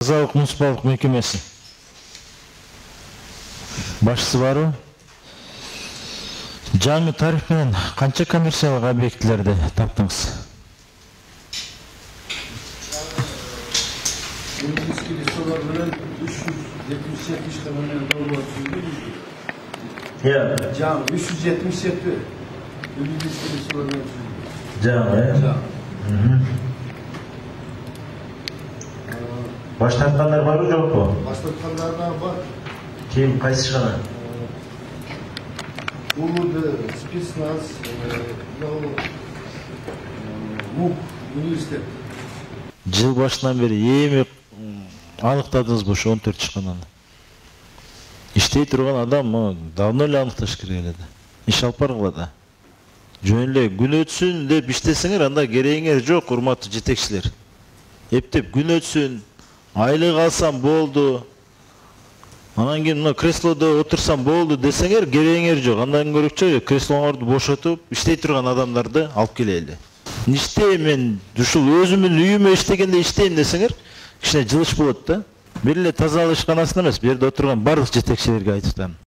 Тазалык муниципалдык мекемеси башчысы барбы? Жаңы тариф менен канча коммерциялык объектилерди таптыңыз? Жаңы 377. Жаңы, баш тарткандар барбы, жокпу? Баш тарткандар бар. Ким, кайсы гана? Улуды, спецназ, МУК, университет. Жыл башынан бери эми аныктадыңызбы ушу 14 чыкканын? Иштей турган адам давно эле аныкташ керек эле да. Иш алып баргыла да. Жөн эле күн өтсүн деп иштесеңер, анда керегиңер жок, урматтуу жетекчилер. Эптеп күн өтсүн, айлык алсам болду. Анан кийин мына креслодо отурсам болду десеңер, керегиңер жок. Андан көрөкчө креслоңорду бошотуп, иштей турган адамдарды алып келели. Иштейм мен, ушул өзүмдүн үйүмө иштегенде иштейм десеңер, кичине жылыш болот да. Бир эле тазалык ишканасына эмес, бу жерде отурган бардык жетекчилерге айтып атам.